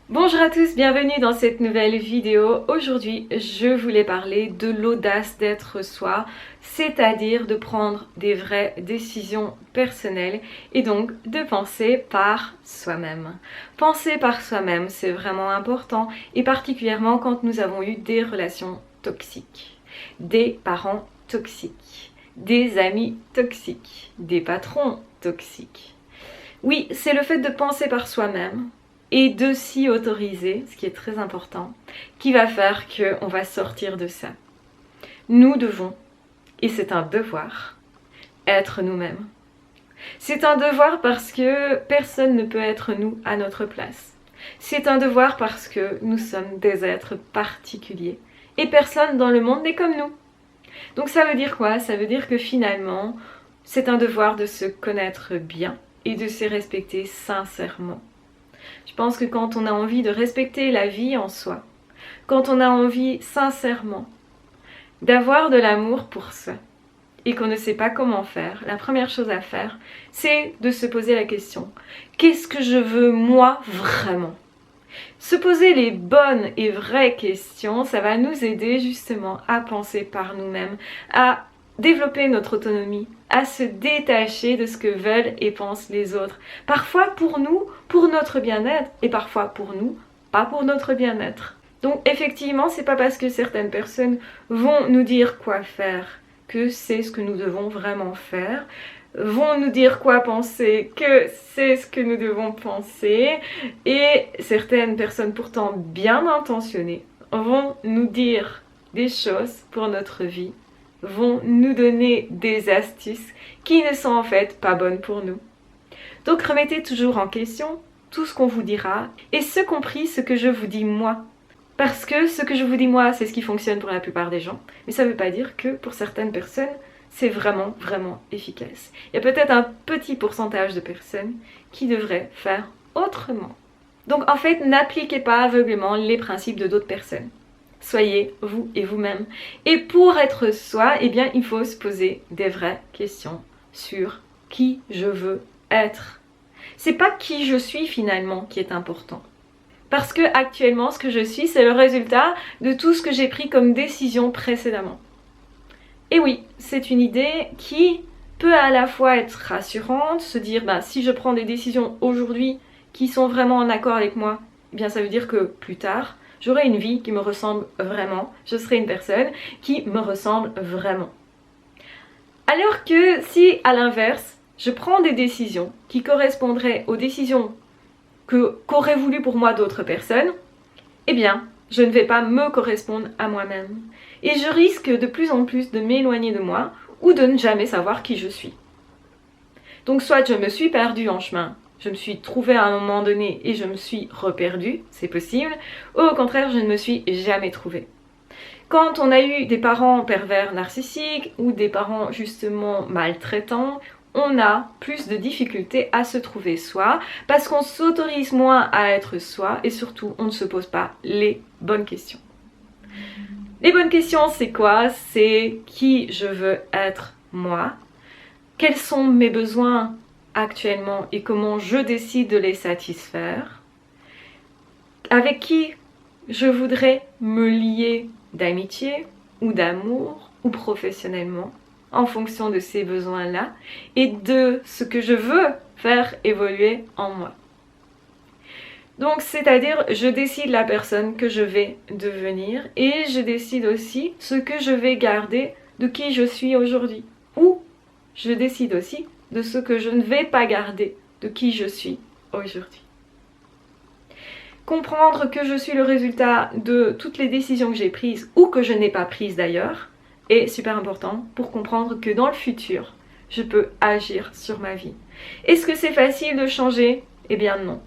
Bonjour à tous, bienvenue dans cette nouvelle vidéo. Aujourd'hui, je voulais parler de l'audace d'être soi, c'est-à-dire de prendre des vraies décisions personnelles et donc de penser par soi-même. Penser par soi-même, c'est vraiment important et particulièrement quand nous avons eu des relations toxiques, des parents toxiques, des amis toxiques, des patrons toxiques. Oui, c'est le fait de penser par soi-même et de s'y autoriser, ce qui est très important, qui va faire qu'on va sortir de ça. Nous devons, et c'est un devoir, être nous-mêmes. C'est un devoir parce que personne ne peut être nous à notre place. C'est un devoir parce que nous sommes des êtres particuliers et personne dans le monde n'est comme nous. Donc ça veut dire quoi? Ça veut dire que finalement, c'est un devoir de se connaître bien et de se respecter sincèrement. Je pense que quand on a envie de respecter la vie en soi, quand on a envie sincèrement d'avoir de l'amour pour soi et qu'on ne sait pas comment faire, la première chose à faire, c'est de se poser la question: qu'est-ce que je veux moi vraiment? Se poser les bonnes et vraies questions, ça va nous aider justement à penser par nous-mêmes, à développer notre autonomie, à se détacher de ce que veulent et pensent les autres. Parfois pour nous, pour notre bien-être, et parfois pour nous, pas pour notre bien-être. Donc effectivement, c'est pas parce que certaines personnes vont nous dire quoi faire que c'est ce que nous devons vraiment faire, vont nous dire quoi penser que c'est ce que nous devons penser, et certaines personnes pourtant bien intentionnées vont nous dire des choses pour notre vie, vont nous donner des astuces qui ne sont en fait pas bonnes pour nous. Donc remettez toujours en question tout ce qu'on vous dira, et ce compris ce que je vous dis moi. Parce que ce que je vous dis moi, c'est ce qui fonctionne pour la plupart des gens, mais ça ne veut pas dire que pour certaines personnes, c'est vraiment, vraiment efficace. Il y a peut-être un petit pourcentage de personnes qui devraient faire autrement. Donc en fait, n'appliquez pas aveuglément les principes de d'autres personnes. Soyez vous et vous-même. Et pour être soi, eh bien, il faut se poser des vraies questions sur qui je veux être. C'est pas qui je suis finalement qui est important. Parce que actuellement, ce que je suis, c'est le résultat de tout ce que j'ai pris comme décision précédemment. Et oui, c'est une idée qui peut à la fois être rassurante, se dire si je prends des décisions aujourd'hui qui sont vraiment en accord avec moi, eh bien ça veut dire que plus tard, j'aurai une vie qui me ressemble vraiment, je serai une personne qui me ressemble vraiment. Alors que si à l'inverse, je prends des décisions qui correspondraient aux décisions qu'auraient voulu pour moi d'autres personnes, eh bien, je ne vais pas me correspondre à moi-même. Et je risque de plus en plus de m'éloigner de moi ou de ne jamais savoir qui je suis. Donc soit je me suis perdue en chemin, je me suis trouvée à un moment donné et je me suis reperdue, c'est possible, ou au contraire je ne me suis jamais trouvée. Quand on a eu des parents pervers narcissiques ou des parents justement maltraitants, on a plus de difficultés à se trouver soi parce qu'on s'autorise moins à être soi et surtout on ne se pose pas les bonnes questions. Les bonnes questions, c'est quoi? C'est qui je veux être moi? Quels sont mes besoins actuellement et comment je décide de les satisfaire? Avec qui je voudrais me lier d'amitié ou d'amour ou professionnellement en fonction de ces besoins-là et de ce que je veux faire évoluer en moi. Donc c'est-à-dire je décide la personne que je vais devenir et je décide aussi ce que je vais garder de qui je suis aujourd'hui. Ou je décide aussi de ce que je ne vais pas garder de qui je suis aujourd'hui. Comprendre que je suis le résultat de toutes les décisions que j'ai prises ou que je n'ai pas prises d'ailleurs est super important pour comprendre que dans le futur, je peux agir sur ma vie. Est-ce que c'est facile de changer? Eh bien non.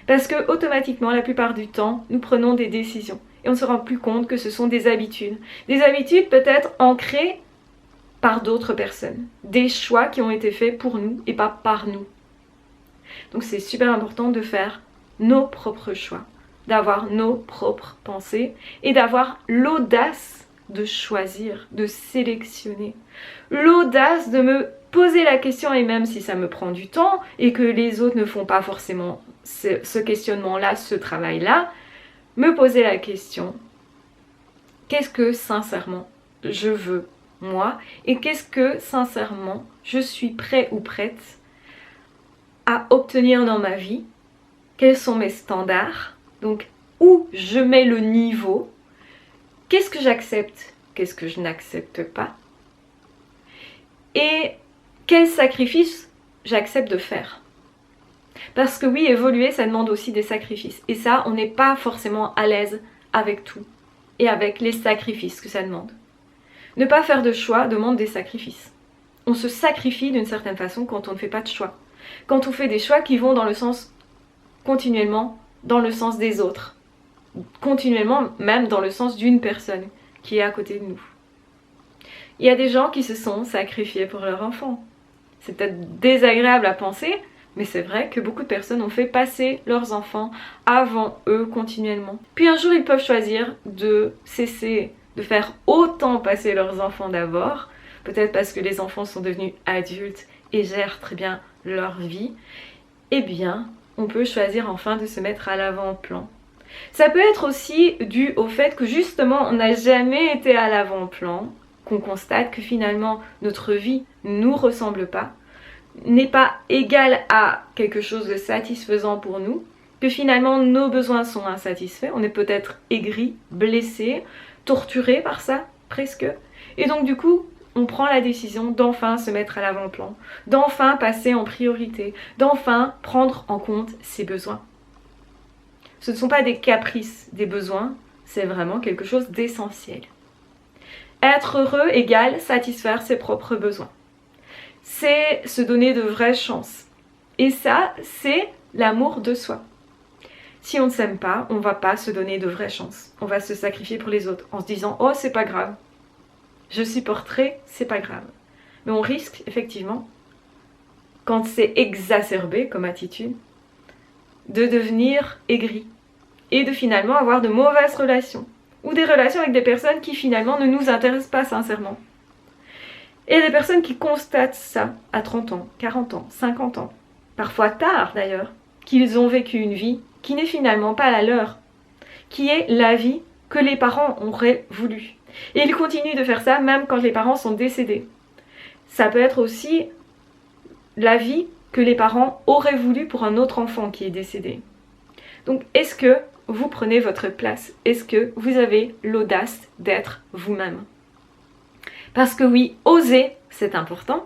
Parce que automatiquement, la plupart du temps, nous prenons des décisions et on ne se rend plus compte que ce sont des habitudes. Des habitudes peut-être ancrées par d'autres personnes. Des choix qui ont été faits pour nous et pas par nous. Donc c'est super important de faire nos propres choix, d'avoir nos propres pensées et d'avoir l'audace de choisir, de sélectionner. L'audace de me poser la question, et même si ça me prend du temps et que les autres ne font pas forcément ce questionnement-là, ce travail-là, me poser la question, qu'est-ce que sincèrement je veux moi et qu'est-ce que sincèrement je suis prêt ou prête à obtenir dans ma vie, quels sont mes standards, donc où je mets le niveau, qu'est-ce que j'accepte, qu'est-ce que je n'accepte pas et quels sacrifices j'accepte de faire. Parce que oui, évoluer, ça demande aussi des sacrifices. Et ça, on n'est pas forcément à l'aise avec tout et avec les sacrifices que ça demande. Ne pas faire de choix demande des sacrifices. On se sacrifie d'une certaine façon quand on ne fait pas de choix. Quand on fait des choix qui vont dans le sens, continuellement, dans le sens des autres. Continuellement, même dans le sens d'une personne qui est à côté de nous. Il y a des gens qui se sont sacrifiés pour leur enfant. C'est peut-être désagréable à penser, mais c'est vrai que beaucoup de personnes ont fait passer leurs enfants avant eux continuellement. Puis un jour, ils peuvent choisir de cesser de faire autant passer leurs enfants d'abord, peut-être parce que les enfants sont devenus adultes et gèrent très bien leur vie. Eh bien, on peut choisir enfin de se mettre à l'avant-plan. Ça peut être aussi dû au fait que justement, on n'a jamais été à l'avant-plan, qu'on constate que finalement, notre vie ne nous ressemble pas, n'est pas égal à quelque chose de satisfaisant pour nous, que finalement nos besoins sont insatisfaits, on est peut-être aigri, blessé, torturé par ça, presque. Et donc du coup, on prend la décision d'enfin se mettre à l'avant-plan, d'enfin passer en priorité, d'enfin prendre en compte ses besoins. Ce ne sont pas des caprices des besoins, c'est vraiment quelque chose d'essentiel. Être heureux égale satisfaire ses propres besoins. C'est se donner de vraies chances. Et ça, c'est l'amour de soi. Si on ne s'aime pas, on ne va pas se donner de vraies chances. On va se sacrifier pour les autres en se disant « Oh, c'est pas grave. Je supporterai, c'est pas grave. » Mais on risque, effectivement, quand c'est exacerbé comme attitude, de devenir aigri et de finalement avoir de mauvaises relations. Ou des relations avec des personnes qui finalement ne nous intéressent pas sincèrement. Et des personnes qui constatent ça à 30 ans, 40 ans, 50 ans, parfois tard d'ailleurs, qu'ils ont vécu une vie qui n'est finalement pas la leur, qui est la vie que les parents auraient voulu. Et ils continuent de faire ça même quand les parents sont décédés. Ça peut être aussi la vie que les parents auraient voulu pour un autre enfant qui est décédé. Donc est-ce que vous prenez votre place? Est-ce que vous avez l'audace d'être vous-même? Parce que oui, oser, c'est important.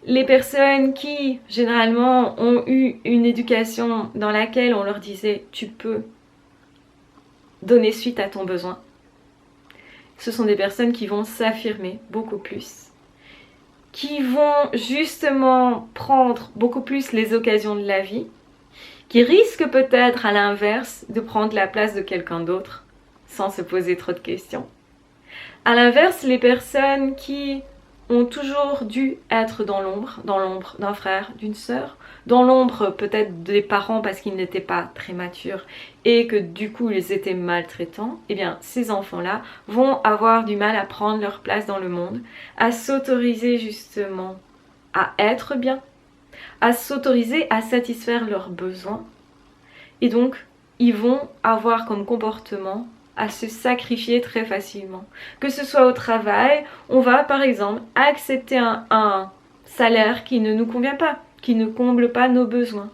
Les personnes qui, généralement, ont eu une éducation dans laquelle on leur disait « tu peux donner suite à ton besoin », ce sont des personnes qui vont s'affirmer beaucoup plus, qui vont justement prendre beaucoup plus les occasions de la vie, qui risquent peut-être à l'inverse de prendre la place de quelqu'un d'autre sans se poser trop de questions. À l'inverse, les personnes qui ont toujours dû être dans l'ombre d'un frère, d'une sœur, dans l'ombre peut-être des parents parce qu'ils n'étaient pas très matures et que du coup ils étaient maltraitants, eh bien ces enfants-là vont avoir du mal à prendre leur place dans le monde, à s'autoriser justement à être bien, à s'autoriser à satisfaire leurs besoins. Et donc, ils vont avoir comme comportement à se sacrifier très facilement. Que ce soit au travail, on va par exemple accepter un salaire qui ne nous convient pas, qui ne comble pas nos besoins.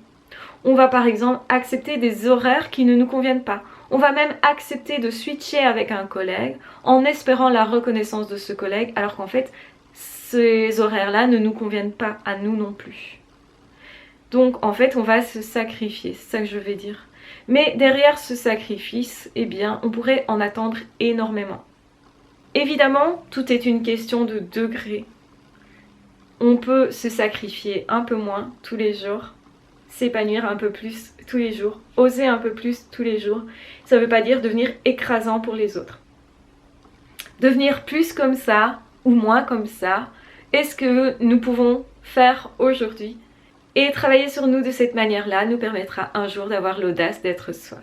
On va par exemple accepter des horaires qui ne nous conviennent pas. On va même accepter de switcher avec un collègue en espérant la reconnaissance de ce collègue, alors qu'en fait, ces horaires-là ne nous conviennent pas à nous non plus. Donc en fait, on va se sacrifier, c'est ça que je vais dire. Mais derrière ce sacrifice, eh bien, on pourrait en attendre énormément. Évidemment, tout est une question de degré. On peut se sacrifier un peu moins tous les jours, s'épanouir un peu plus tous les jours, oser un peu plus tous les jours. Ça ne veut pas dire devenir écrasant pour les autres. Devenir plus comme ça ou moins comme ça, est-ce que nous pouvons faire aujourd'hui? Et travailler sur nous de cette manière-là nous permettra un jour d'avoir l'audace d'être soi.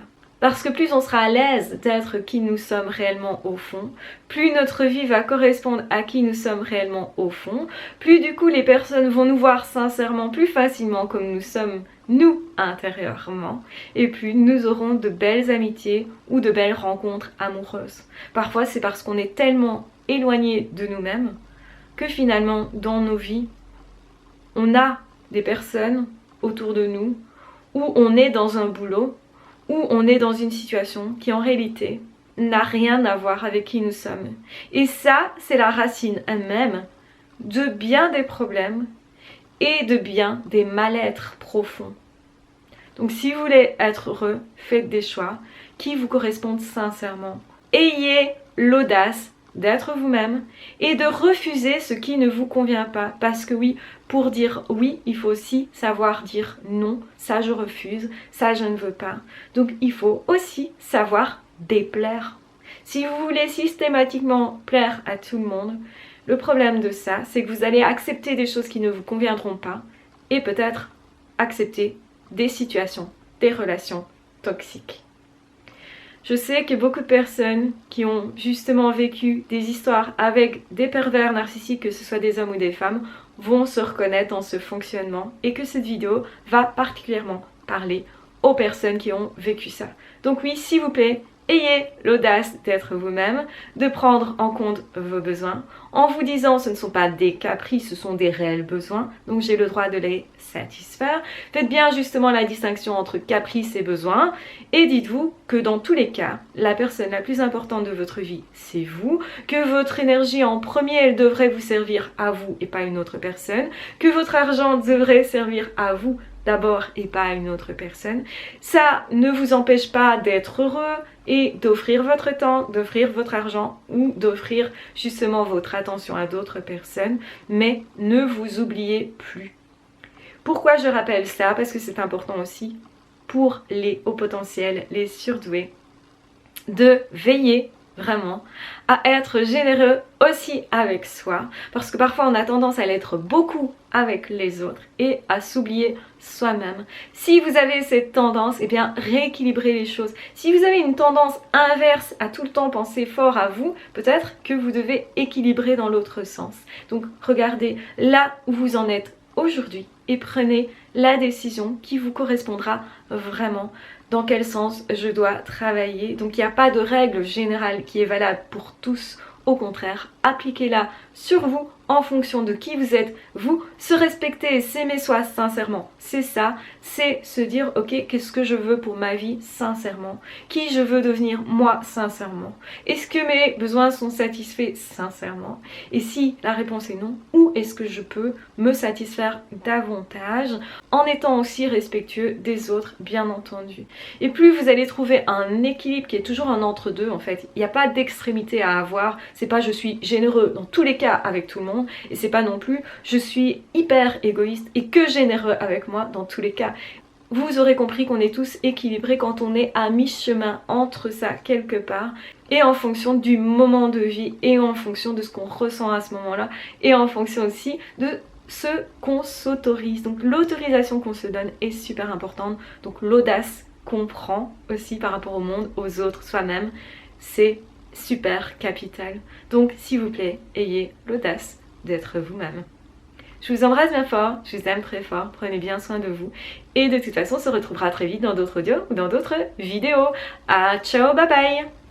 Parce que plus on sera à l'aise d'être qui nous sommes réellement au fond, plus notre vie va correspondre à qui nous sommes réellement au fond, plus du coup les personnes vont nous voir sincèrement plus facilement comme nous sommes nous intérieurement, et plus nous aurons de belles amitiés ou de belles rencontres amoureuses. Parfois c'est parce qu'on est tellement éloigné de nous-mêmes que finalement dans nos vies, on a des personnes autour de nous, où on est dans un boulot, où on est dans une situation qui en réalité n'a rien à voir avec qui nous sommes. Et ça, c'est la racine elle-même de bien des problèmes et de bien des mal-être profonds. Donc si vous voulez être heureux, faites des choix qui vous correspondent sincèrement. Ayez l'audace d'être vous-même et de refuser ce qui ne vous convient pas. Parce que oui, pour dire oui, il faut aussi savoir dire non. Ça je refuse, ça je ne veux pas. Donc il faut aussi savoir déplaire. Si vous voulez systématiquement plaire à tout le monde, le problème de ça, c'est que vous allez accepter des choses qui ne vous conviendront pas et peut-être accepter des situations, des relations toxiques. Je sais que beaucoup de personnes qui ont justement vécu des histoires avec des pervers narcissiques, que ce soit des hommes ou des femmes, vont se reconnaître dans ce fonctionnement et que cette vidéo va particulièrement parler aux personnes qui ont vécu ça. Donc oui, s'il vous plaît, ayez l'audace d'être vous-même, de prendre en compte vos besoins, en vous disant ce ne sont pas des caprices, ce sont des réels besoins, donc j'ai le droit de les satisfaire. Faites bien justement la distinction entre caprices et besoins, et dites-vous que dans tous les cas, la personne la plus importante de votre vie, c'est vous, que votre énergie en premier, elle devrait vous servir à vous et pas à une autre personne, que votre argent devrait servir à vous d'abord et pas à une autre personne. Ça ne vous empêche pas d'être heureux et d'offrir votre temps, d'offrir votre argent ou d'offrir justement votre attention à d'autres personnes, mais ne vous oubliez plus. Pourquoi je rappelle ça? Parce que c'est important aussi pour les hauts potentiels, les surdoués, de veiller vraiment à être généreux aussi avec soi, parce que parfois on a tendance à l'être beaucoup avec les autres et à s'oublier soi-même. Si vous avez cette tendance, eh bien rééquilibrez les choses. Si vous avez une tendance inverse à tout le temps penser fort à vous, peut-être que vous devez équilibrer dans l'autre sens. Donc regardez là où vous en êtes aujourd'hui et prenez la décision qui vous correspondra vraiment. Dans quel sens je dois travailler. Donc il n'y a pas de règle générale qui est valable pour tous. Au contraire, appliquez-la sur vous en fonction de qui vous êtes. Vous, se respecter et s'aimer soi sincèrement, c'est ça. C'est se dire, ok, qu'est-ce que je veux pour ma vie sincèrement? Qui je veux devenir moi sincèrement? Est-ce que mes besoins sont satisfaits sincèrement? Et si la réponse est non, où est-ce que je peux me satisfaire davantage en étant aussi respectueux des autres, bien entendu. Et plus vous allez trouver un équilibre qui est toujours un entre-deux en fait. Il n'y a pas d'extrémité à avoir. C'est pas je suis généreux dans tous les cas avec tout le monde et c'est pas non plus je suis hyper égoïste et que généreux avec moi dans tous les cas. Vous aurez compris qu'on est tous équilibrés quand on est à mi-chemin entre ça quelque part et en fonction du moment de vie et en fonction de ce qu'on ressent à ce moment-là et en fonction aussi de ce qu'on s'autorise. Donc l'autorisation qu'on se donne est super importante. Donc l'audace qu'on prend aussi par rapport au monde, aux autres, soi-même, c'est super capital. Donc s'il vous plaît, ayez l'audace d'être vous-même. Je vous embrasse bien fort, je vous aime très fort, prenez bien soin de vous. Et de toute façon, on se retrouvera très vite dans d'autres audios ou dans d'autres vidéos. Ah, ciao, bye bye!